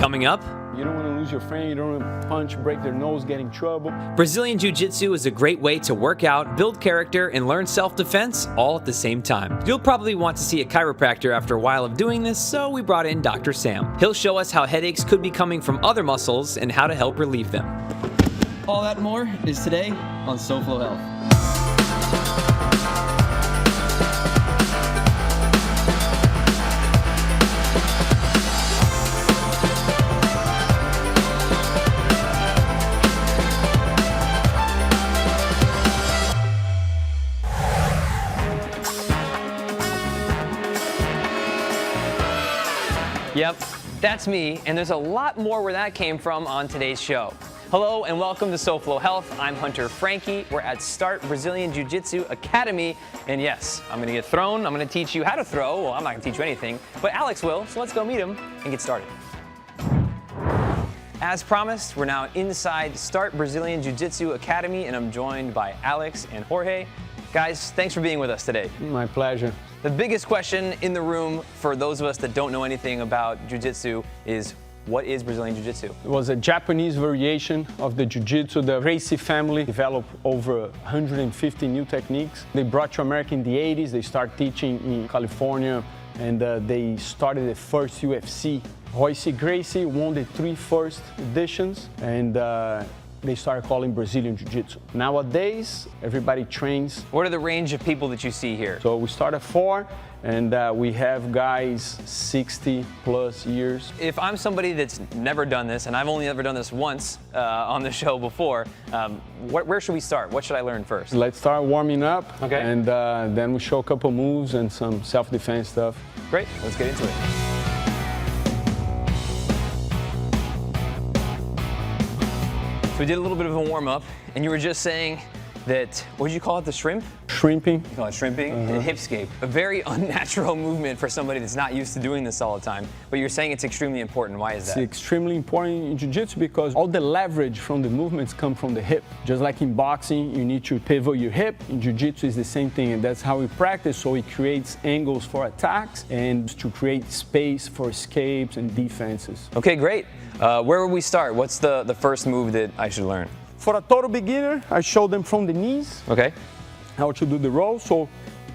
Coming up, You don't want to lose your friend, you don't want to punch, break their nose, get in trouble. Brazilian Jiu-Jitsu is a great way to work out, build character, and learn self-defense all at the same time. You'll probably want to see a chiropractor after a while of doing this, so we brought in Dr. Sam. He'll show us how headaches could be coming from other muscles and how to help relieve them. All that and more is today on SoFlo Health. Yep, that's me, and there's a lot more where that came from on today's show. Hello and welcome to SoFlo Health. I'm Hunter Frankie. We're at Start Brazilian Jiu-Jitsu Academy, and yes, I'm gonna get thrown. I'm gonna teach you how to throw. Well, I'm not gonna teach you anything, but Alex will, so let's go meet him and get started. As promised, we're now inside Start Brazilian Jiu-Jitsu Academy, and I'm joined by Alex and Jorge. Guys, thanks for being with us today. My pleasure. The biggest question in the room for those of us that don't know anything about Jiu-Jitsu is, what is Brazilian Jiu-Jitsu? It was a Japanese variation of the Jiu-Jitsu. The Gracie family developed over 150 new techniques. They brought to America in the 80s. They started teaching in California, and they started the first UFC. Royce Gracie won the 3 first editions, and they started calling Brazilian Jiu-Jitsu. Nowadays, everybody trains. What are the range of people that you see here? So we start at 4, and we have guys 60 plus years. If I'm somebody that's never done this, and I've only ever done this once on the show before, where should we start? What should I learn first? Let's start warming up, Okay. and then we show a couple moves and some self-defense stuff. Great, let's get into it. So we did a little bit of a warm-up, and you were just saying that, what did you call it, the shrimp? Shrimping. You call it shrimping? And hipscape. A very unnatural movement for somebody that's not used to doing this all the time. But you're saying it's extremely important. Why is It's that? extremely important in Jiu-Jitsu because all the leverage from the movements come from the hip. Just like in boxing, you need to pivot your hip. In Jiu-Jitsu, it's the same thing, and that's how we practice. So it creates angles for attacks and to create space for escapes and defenses. Okay, great. Where would we start? What's the first move that I should learn? For a total beginner, I show them from the knees Okay. how to do the roll. So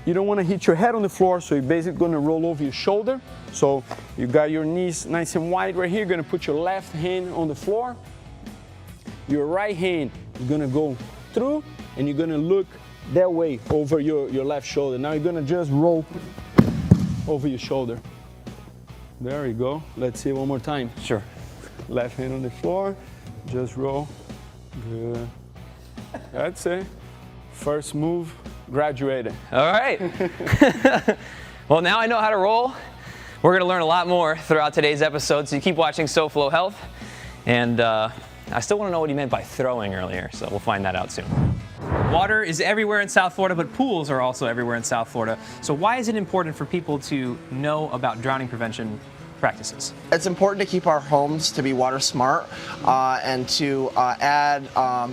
you don't want to hit your head on the floor, so you're basically going to roll over your shoulder. So you got your knees nice and wide right here. You're going to put your left hand on the floor. Your right hand is going to go through, and you're going to look that way over your left shoulder. Now you're going to just roll over your shoulder. There you go. Let's see it one more time. Sure. Left hand on the floor, just roll. Good. That's it. First move, graduated. All right. Well, now I know how to roll. We're going to learn a lot more throughout today's episode, so you keep watching SoFlo Health. And I still want to know what he meant by throwing earlier, so we'll find that out soon. Water is everywhere in South Florida, but pools are also everywhere in South Florida. So why is it important for people to know about drowning prevention practices? It's important to keep our homes to be water smart and to add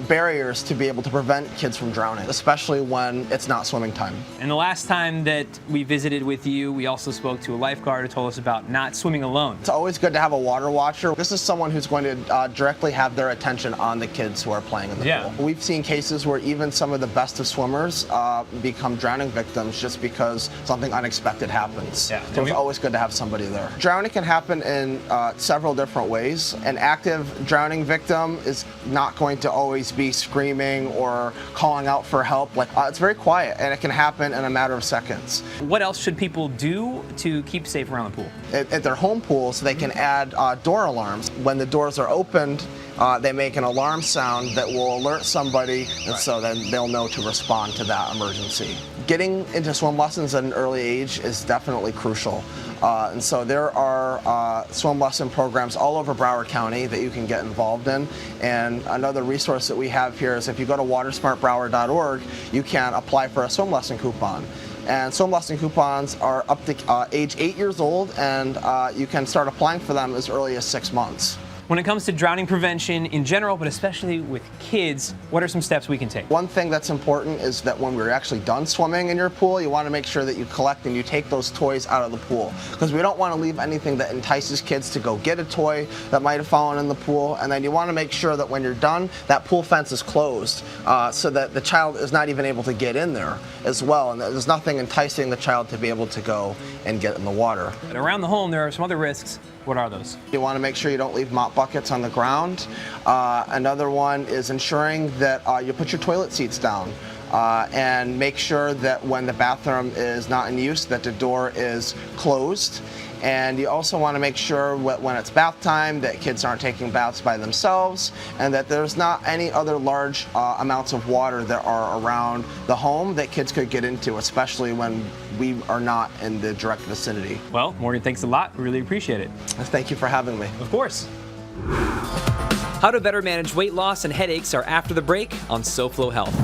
barriers to be able to prevent kids from drowning, especially when it's not swimming time. And the last time that we visited with you, we also spoke to a lifeguard who told us about not swimming alone. It's always good to have a water watcher. This is someone who's going to directly have their attention on the kids who are playing in the pool. We've seen cases where even some of the best of swimmers become drowning victims just because something unexpected happens. Yeah. So it's always good to have somebody there. Drowning can happen in several different ways. An active drowning victim is not going to always be screaming or calling out for help. It's very quiet, and it can happen in a matter of seconds. What else should people do to keep safe around the pool? At their home pools, they can add door alarms. When the doors are opened, they make an alarm sound that will alert somebody, and so then they'll know to respond to that emergency. Getting into swim lessons at an early age is definitely crucial. And so there are swim lesson programs all over Broward County that you can get involved in. And another resource that we have here is if you go to watersmartbroward.org, you can apply for a swim lesson coupon. And swim lesson coupons are up to age 8 years old, and you can start applying for them as early as 6 months. when it comes to drowning prevention in general, but especially with kids, what are some steps we can take? One thing that's important is that when we're actually done swimming in your pool, you want to make sure that you collect and you take those toys out of the pool, because we don't want to leave anything that entices kids to go get a toy that might have fallen in the pool. And then you want to make sure that when you're done, that pool fence is closed so that the child is not even able to get in there as well, and there's nothing enticing the child to be able to go and get in the water. And around the home, there are some other risks. What are those? You want to make sure you don't leave mop buckets on the ground. Another one is ensuring that you put your toilet seats down and make sure that when the bathroom is not in use, that the door is closed. And you also want to make sure when it's bath time that kids aren't taking baths by themselves, and that there's not any other large amounts of water that are around the home that kids could get into, especially when we are not in the direct vicinity. Well, Morgan, thanks a lot. We really appreciate it. Thank you for having me. Of course. How to better manage weight loss and headaches are after the break on SoFlo Health.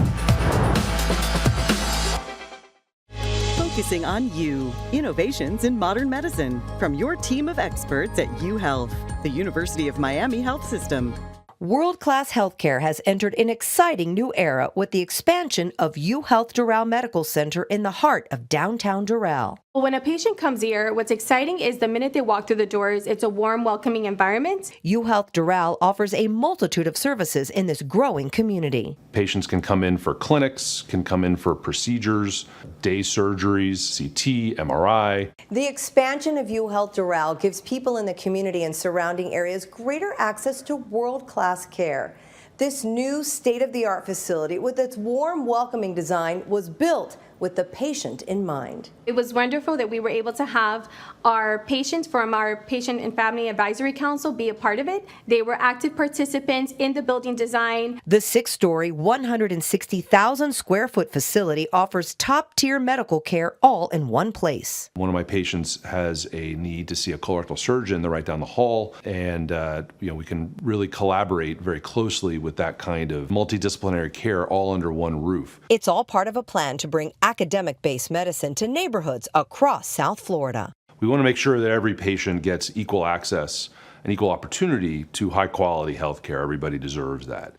Focusing on you. Innovations in modern medicine from your team of experts at UHealth, the University of Miami Health System. World-class healthcare has entered an exciting new era with the expansion of UHealth Doral Medical Center in the heart of downtown Doral. When a patient comes here, what's exciting is the minute they walk through the doors, it's a warm, welcoming environment. UHealth Doral offers a multitude of services in this growing community. Patients can come in for clinics, can come in for procedures, day surgeries, CT, MRI. The expansion of UHealth Doral gives people in the community and surrounding areas greater access to world-class care. This new state-of-the-art facility, with its warm, welcoming design, was built with the patient in mind. It was wonderful that we were able to have our patients from our Patient and Family Advisory Council be a part of it. They were active participants in the building design. The 6-story, 160,000 square foot facility offers top-tier medical care all in one place. One of my patients has a need to see a colorectal surgeon. They're right down the hall, and we can really collaborate very closely with that kind of multidisciplinary care all under one roof. It's all part of a plan to bring academic-based medicine to neighborhoods across South Florida. We want to make sure that every patient gets equal access and equal opportunity to high-quality health care. Everybody deserves that.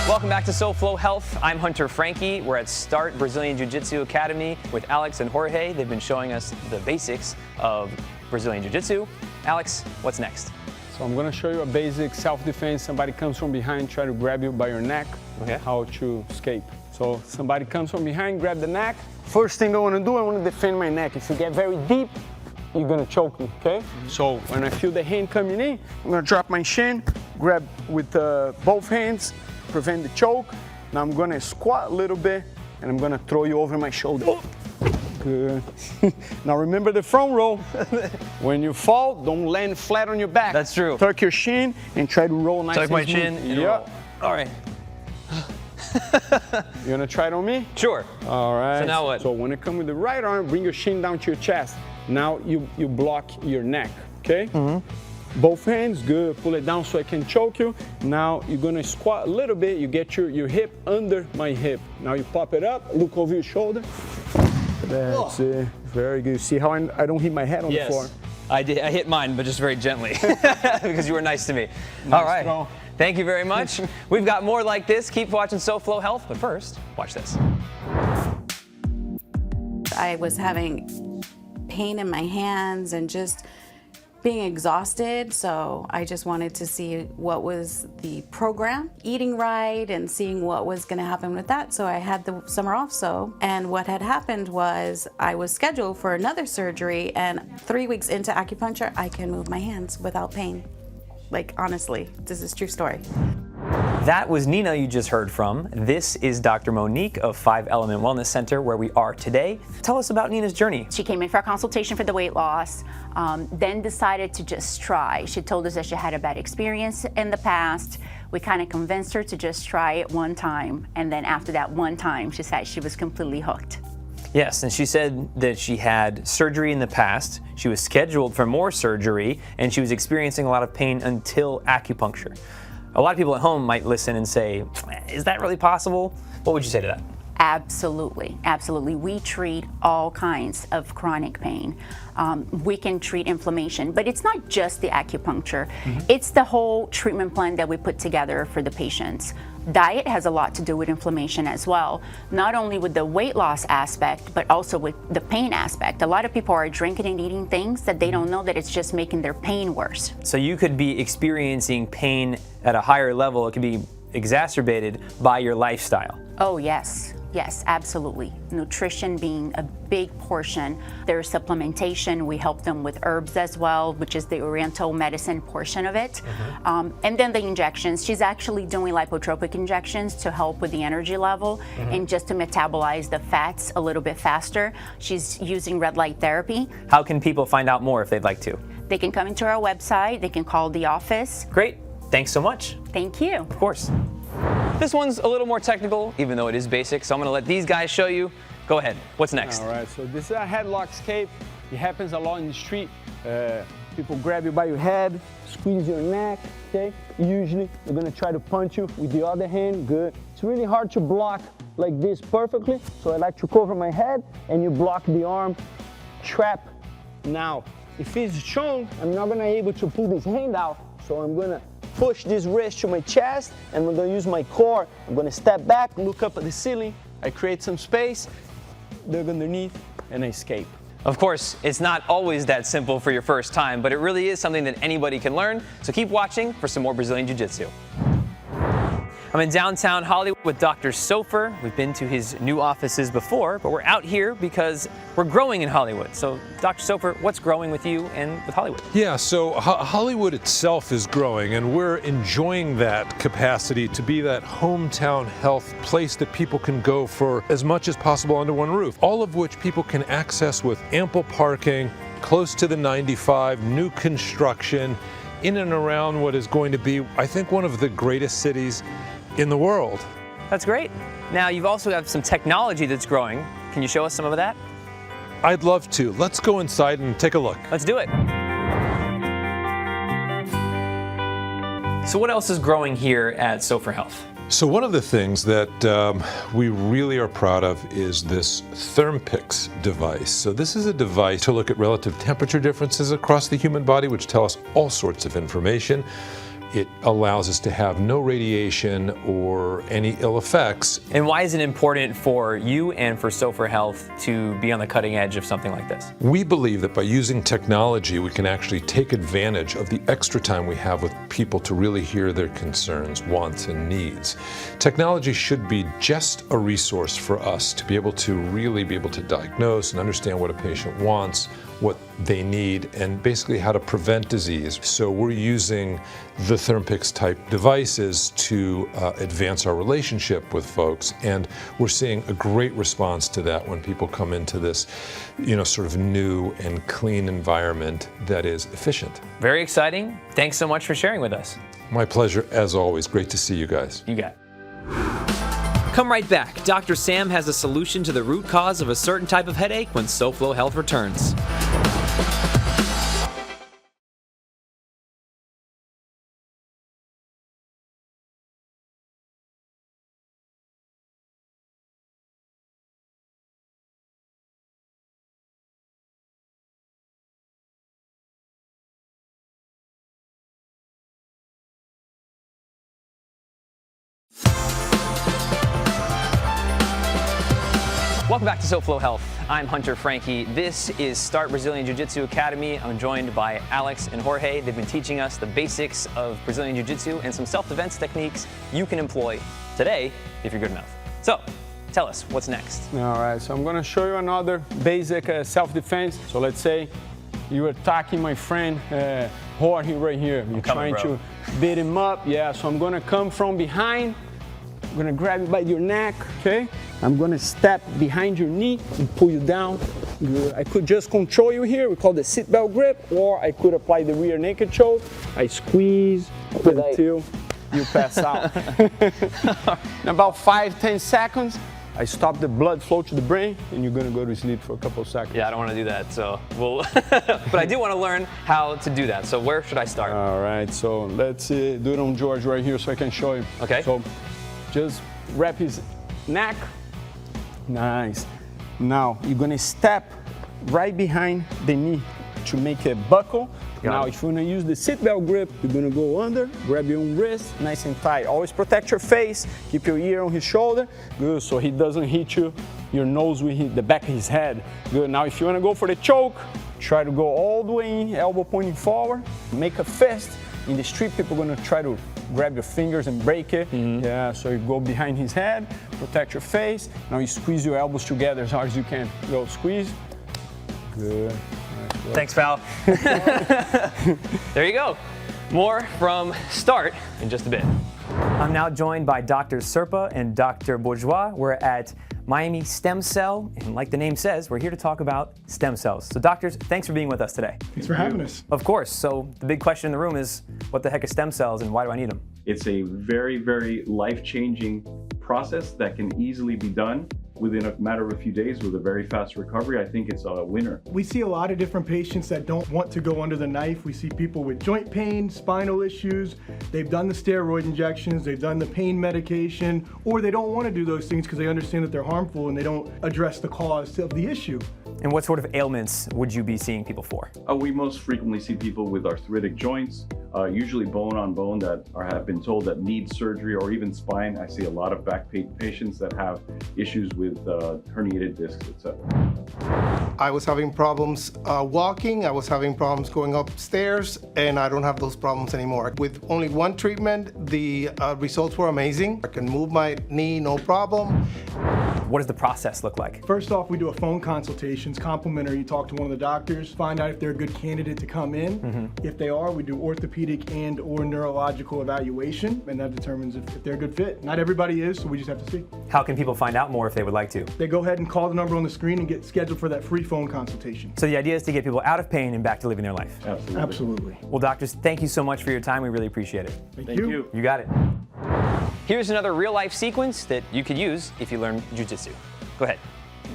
Welcome back to SoFlo Health. I'm Hunter Frankie. We're at Start Brazilian Jiu-Jitsu Academy with Alex and Jorge. They've been showing us the basics of Brazilian Jiu-Jitsu. Alex, what's next? So I'm gonna show you a basic self-defense. Somebody comes from behind, try to grab you by your neck. Okay. How to escape. So somebody comes from behind, grab the neck. First thing I wanna do, I wanna defend my neck. If you get very deep, you're gonna choke me, okay? So when I feel the hand coming in, I'm gonna drop my shin, grab with both hands, prevent the choke. Now I'm gonna squat a little bit, and I'm gonna throw you over my shoulder. Good. Now remember the front roll. When you fall, don't land flat on your back. That's true. Tuck your shin and try to roll nice and Tuck my smooth. chin and Yep. roll. All right. You wanna try it on me? Sure. All right. So now what? So when you come with the right arm, bring your shin down to your chest. Now you block your neck, okay? Mm-hmm. Both hands, good. Pull it down so I can choke you. Now you're gonna squat a little bit. You get your hip under my hip. Now you pop it up, look over your shoulder. That's it. Very good. See how I don't hit my head on the floor? I did. I hit mine, but just very gently because you were nice to me. Nice All right. throw. Thank you very much. We've got more like this. Keep watching SoFlo Health, but first, watch this. I was having pain in my hands and just being exhausted, so I just wanted to see what was the program, eating right and seeing what was going to happen with that. So I had the summer off. And what had happened was I was scheduled for another surgery, and 3 weeks into acupuncture, I can move my hands without pain. Like, honestly, this is a true story. That was Nina you just heard from. This is Dr. Monique of 5 Element Wellness Center, where we are today. Tell us about Nina's journey. She came in for a consultation for the weight loss, then decided to just try. She told us that she had a bad experience in the past. We kind of convinced her to just try it one time, and then after that one time, she said she was completely hooked. Yes, and she said that she had surgery in the past, she was scheduled for more surgery, and she was experiencing a lot of pain until acupuncture. A lot of people at home might listen and say, is that really possible? What would you say to that? Absolutely, absolutely. We treat all kinds of chronic pain. We can treat inflammation, but it's not just the acupuncture. It's the whole treatment plan that we put together for the patients. Diet has a lot to do with inflammation as well, not only with the weight loss aspect, but also with the pain aspect. A lot of people are drinking and eating things that they don't know that it's just making their pain worse. So you could be experiencing pain at a higher level. It could be exacerbated by your lifestyle. Oh, yes. Yes, absolutely. Nutrition being a big portion. There's supplementation. We help them with herbs as well, which is the Oriental medicine portion of it. And then the injections. She's actually doing lipotropic injections to help with the energy level and just to metabolize the fats a little bit faster. She's using red light therapy. How can people find out more if they'd like to? They can come into our website. They can call the office. Great. Thanks so much. Thank you. Of course. This one's a little more technical, even though it is basic, so I'm gonna let these guys show you. Go ahead, what's next? All right, so this is a headlock escape. It happens a lot in the street. People grab you by your head, squeeze your neck, okay? Usually, they're gonna try to punch you with the other hand, good. It's really hard to block like this perfectly, so I like to cover my head and you block the arm, trap. Now, if it's shown, I'm not gonna be able to pull this hand out, so I'm gonna push this wrist to my chest, and I'm gonna use my core. I'm gonna step back, look up at the ceiling, I create some space, look underneath, and I escape. Of course, it's not always that simple for your first time, but it really is something that anybody can learn, so keep watching for some more Brazilian Jiu-Jitsu. I'm in downtown Hollywood with Dr. SoFlo. We've been to his new offices before, but we're out here because we're growing in Hollywood. So, Dr. SoFlo, what's growing with you and with Hollywood? Yeah, so Hollywood itself is growing, and we're enjoying that capacity to be that hometown health place that people can go for as much as possible under one roof, all of which people can access with ample parking, close to the 95, new construction, in and around what is going to be, I think, one of the greatest cities in the world. That's great. Now, you've also got some technology that's growing. Can you show us some of that? I'd love to. Let's go inside and take a look. Let's do it. So what else is growing here at SoFlo Health? So one of the things that we really are proud of is this ThermPix device. So this is a device to look at relative temperature differences across the human body, which tell us all sorts of information. It allows us to have no radiation or any ill effects. And why is it important for you and for SoFlo Health to be on the cutting edge of something like this? We believe that by using technology, we can actually take advantage of the extra time we have with people to really hear their concerns, wants, and needs. Technology should be just a resource for us to be able to really be able to diagnose and understand what a patient wants, what they need, and basically how to prevent disease. So we're using the ThermPix type devices to advance our relationship with folks, and we're seeing a great response to that when people come into this, sort of new and clean environment that is efficient. Very exciting. Thanks so much for sharing with us. My pleasure, as always. Great to see you guys. You got it. Come right back. Dr. Sam has a solution to the root cause of a certain type of headache when SoFlo Health returns. Welcome back to SoFlo Health. I'm Hunter Frankie. This is Start Brazilian Jiu-Jitsu Academy. I'm joined by Alex and Jorge. They've been teaching us the basics of Brazilian Jiu-Jitsu and some self-defense techniques you can employ today if you're good enough. So, tell us, what's next? All right, so I'm gonna show you another basic self-defense. So let's say you're attacking my friend Jorge right here. You're trying to beat him up. Yeah, so I'm gonna come from behind. I'm gonna grab you by your neck, okay? I'm gonna step behind your knee and pull you down. Good. I could just control you here. We call the seatbelt grip, or I could apply the rear naked choke. I squeeze until you pass out. In about 5-10 seconds, I stop the blood flow to the brain, and you're gonna go to sleep for a couple of seconds. Yeah, I don't want to do that, so we'll. But I do want to learn how to do that. So where should I start? All right, so let's do it on George right here so I can show you. Okay. So just wrap his neck. Nice. Now you're gonna step right behind the knee to make a buckle. Now if you wanna use the seatbelt grip, you're gonna go under, grab your own wrist, nice and tight. Always protect your face, keep your ear on his shoulder. Good, so he doesn't hit your nose with the back of his head. Good, now if you wanna go for the choke, try to go all the way in, elbow pointing forward. Make a fist. In the street, people are gonna try to grab your fingers and break it. Yeah, so you go behind his head, protect your face. Now you squeeze your elbows together as hard as you can. Go, squeeze. Good. Nice. Thanks, pal. There you go. More from Start in just a bit. I'm now joined by Dr. Serpa and Dr. Bourgeois. We're at Miami Stem Cell, and like the name says, we're here to talk about stem cells. So doctors, thanks for being with us today. Thanks for having us. Of course. So the big question in the room is, what the heck are stem cells and why do I need them? It's a very, very life-changing process that can easily be done within a matter of a few days with a very fast recovery. I think it's a winner. We see a lot of different patients that don't want to go under the knife. We see people with joint pain, spinal issues. They've done the steroid injections, they've done the pain medication, or they don't want to do those things because they understand that they're harmful and they don't address the cause of the issue. And what sort of ailments would you be seeing people for? We most frequently see people with arthritic joints, usually bone on bone that have been told that need surgery, or even spine. I see a lot of back pain patients that have issues with herniated discs, etc. I was having problems walking, I was having problems going upstairs, and I don't have those problems anymore. With only one treatment, the results were amazing. I can move my knee, no problem. What does the process look like? First off, we do a phone consultation. It's complimentary. You talk to one of the doctors, find out if they're a good candidate to come in. If they are, we do orthopedic and or neurological evaluation, and that determines if they're a good fit. Not everybody is, so we just have to see. How can people find out more if they would like to? They go ahead and call the number on the screen and get scheduled for that free phone consultation. So the idea is to get people out of pain and back to living their life. Absolutely. Absolutely. Well, doctors, thank you so much for your time. We really appreciate it. Thank you. You got it. Here's another real-life sequence that you could use if you learn Jiu-Jitsu. Go ahead.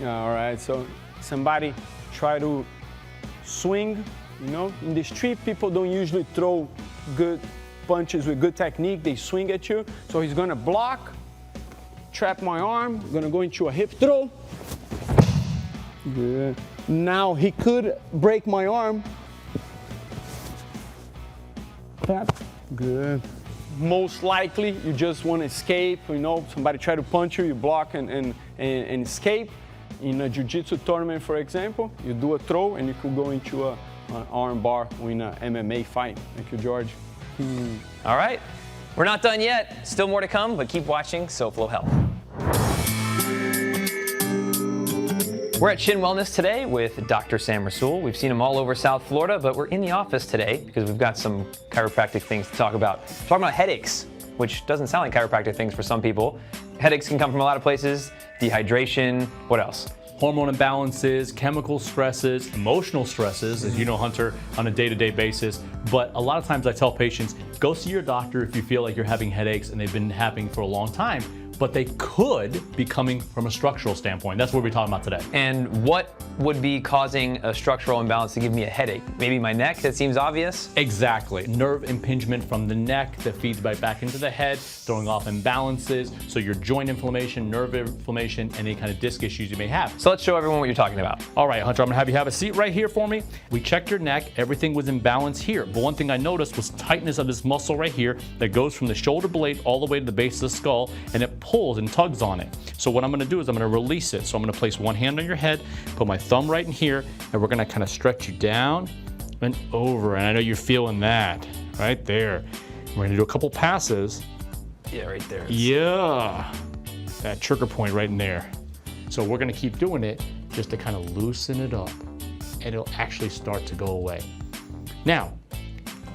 All right, so somebody try to swing, you know, in the street, people don't usually throw good punches with good technique, they swing at you. So he's gonna block, trap my arm, gonna go into a hip throw. Good. Now he could break my arm. Tap. Good. Most likely you just want to escape, you know, somebody try to punch you, you block and escape. In a jiu-jitsu tournament, for example, you do a throw and you could go into an arm bar or in an MMA fight. Thank you, George. All right, we're not done yet. Still more to come, but keep watching SoFlo Health. We're at Shin Wellness today with Dr. Sam Rasool. We've seen him all over South Florida, but we're in the office today because we've got some chiropractic things to talk about. We're talking about headaches, which doesn't sound like chiropractic things for some people. Headaches can come from a lot of places, dehydration, what else? Hormone imbalances, chemical stresses, emotional stresses, as you know, Hunter, on a day-to-day basis. But a lot of times I tell patients, go see your doctor if you feel like you're having headaches and they've been happening for a long time, but they could be coming from a structural standpoint. That's what we're talking about today. And what would be causing a structural imbalance to give me a headache? Maybe my neck, that seems obvious? Exactly. Nerve impingement from the neck that feeds right back into the head, throwing off imbalances. So your joint inflammation, nerve inflammation, and any kind of disc issues you may have. So let's show everyone what you're talking about. All right, Hunter, I'm gonna have you have a seat right here for me. We checked your neck, everything was in balance here. But one thing I noticed was tightness of this muscle right here that goes from the shoulder blade all the way to the base of the skull, and it pulls and tugs on it. So what I'm gonna do is I'm gonna release it. So I'm gonna place one hand on your head, put my thumb right in here, and we're gonna kind of stretch you down and over. And I know you're feeling that right there. We're gonna do a couple passes. Yeah, right there. Yeah, that trigger point right in there. So we're gonna keep doing it just to kind of loosen it up and it'll actually start to go away. Now,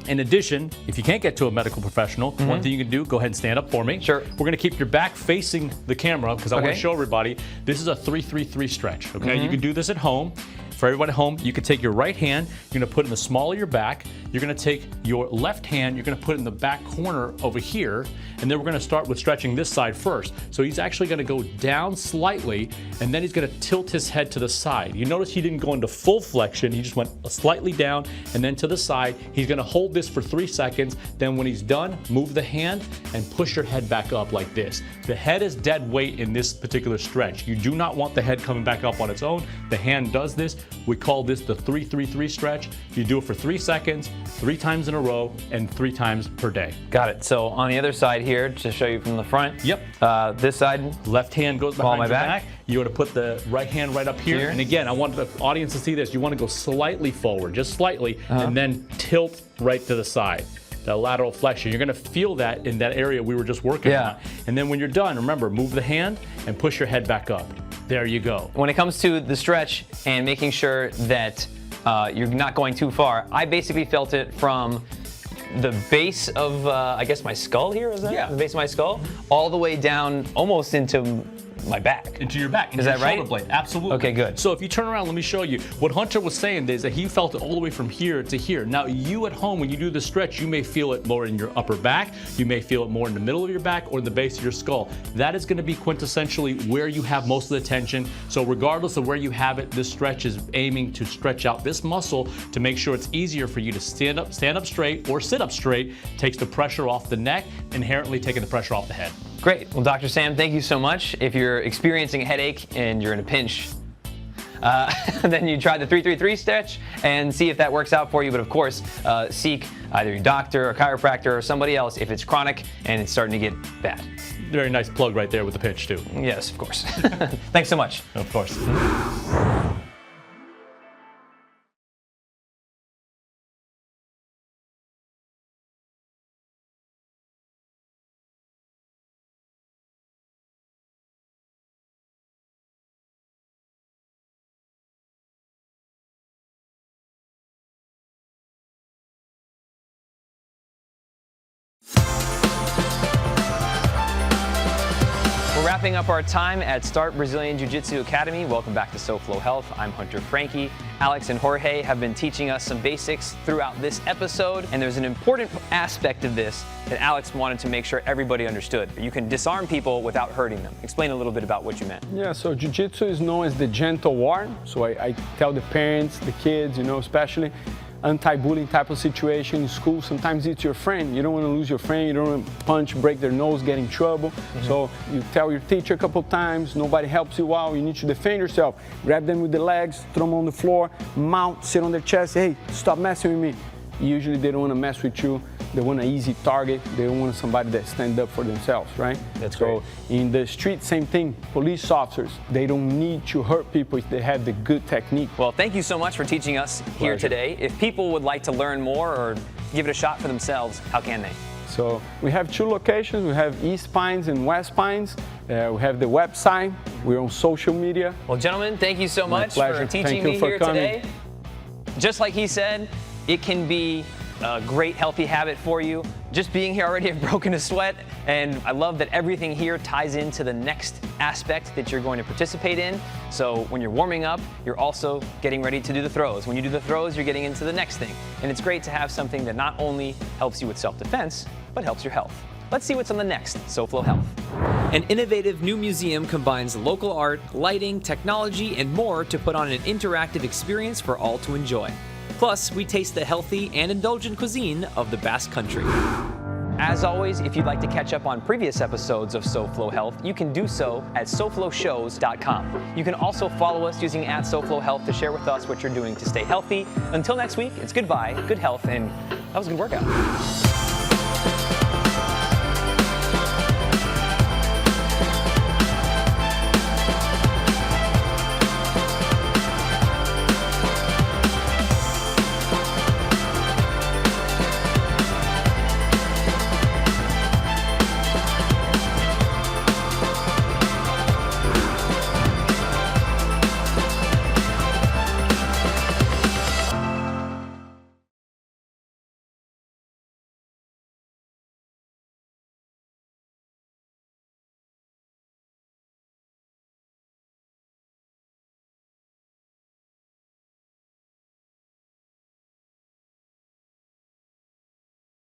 in addition, if you can't get to a medical professional, one thing you can do, go ahead and stand up for me. Sure. We're gonna keep your back facing the camera because I want to show everybody, this is a 3-3-3 stretch, okay? You can do this at home. For everyone at home, you can take your right hand, you're gonna put it in the small of your back, you're gonna take your left hand, you're gonna put it in the back corner over here, and then we're gonna start with stretching this side first. So he's actually gonna go down slightly, and then he's gonna tilt his head to the side. You notice he didn't go into full flexion, he just went slightly down and then to the side. He's gonna hold this for 3 seconds, then when he's done, move the hand and push your head back up like this. The head is dead weight in this particular stretch. You do not want the head coming back up on its own. The hand does this. We call this the 3-3-3 stretch. You do it for 3 seconds, 3 times in a row, and 3 times per day. Got it. So on the other side here, to show you from the front. Yep. This side. Left hand goes behind my your back. You want to put the right hand right up here. And again, I want the audience to see this. You want to go slightly forward, just slightly, and then tilt right to the side. The lateral flexion. You're going to feel that in that area we were just working on. And then when you're done, remember, move the hand and push your head back up. There you go. When it comes to the stretch and making sure that you're not going too far, I basically felt it from the base of, I guess, my skull here, is that? Yeah. The base of my skull, all the way down almost into my back. Into your back. Is that right? Shoulder blade. Absolutely. Okay, good. So if you turn around, let me show you. What Hunter was saying is that he felt it all the way from here to here. Now, you at home, when you do the stretch, you may feel it more in your upper back. You may feel it more in the middle of your back or the base of your skull. That is going to be quintessentially where you have most of the tension. So regardless of where you have it, this stretch is aiming to stretch out this muscle to make sure it's easier for you to stand up straight or sit up straight. Takes the pressure off the neck, inherently taking the pressure off the head. Great. Well, Dr. Sam, thank you so much. If you're experiencing a headache and you're in a pinch, then you try the 3-3-3 stretch and see if that works out for you. But of course, seek either your doctor or chiropractor or somebody else if it's chronic and it's starting to get bad. Very nice plug right there with the pinch too. Yes, of course. Thanks so much. Of course. We're wrapping up our time at Start Brazilian Jiu-Jitsu Academy. Welcome back to SoFlo Health. I'm Hunter Frankie. Alex and Jorge have been teaching us some basics throughout this episode, and there's an important aspect of this that Alex wanted to make sure everybody understood. You can disarm people without hurting them. Explain a little bit about what you meant. Yeah, so Jiu-Jitsu is known as the gentle art. So I tell the parents, the kids, especially, anti-bullying type of situation in school. Sometimes it's your friend. You don't want to lose your friend. You don't want to punch, break their nose, get in trouble. So you tell your teacher a couple times, nobody helps you out, you need to defend yourself. Grab them with the legs, throw them on the floor, mount, sit on their chest, hey, stop messing with me. Usually they don't want to mess with you. They want an easy target. They don't want somebody that stands up for themselves, right? That's so great. In the street, same thing. Police officers, they don't need to hurt people if they have the good technique. Well, thank you so much for teaching us here today. If people would like to learn more or give it a shot for themselves, how can they? So we have 2 locations. We have East Pines and West Pines. We have the website. We're on social media. Well, gentlemen, thank you so much for teaching me here today. Just like he said, it can be a great healthy habit for you. Just being here already, I've broken a sweat, and I love that everything here ties into the next aspect that you're going to participate in. So when you're warming up, you're also getting ready to do the throws. When you do the throws, you're getting into the next thing. And it's great to have something that not only helps you with self-defense, but helps your health. Let's see what's on the next SoFlo Health. An innovative new museum combines local art, lighting, technology, and more to put on an interactive experience for all to enjoy. Plus, we taste the healthy and indulgent cuisine of the Basque Country. As always, if you'd like to catch up on previous episodes of SoFlo Health, you can do so at SoFloShows.com. You can also follow us using @SoFlo Health to share with us what you're doing to stay healthy. Until next week, it's goodbye, good health, and that was a good workout.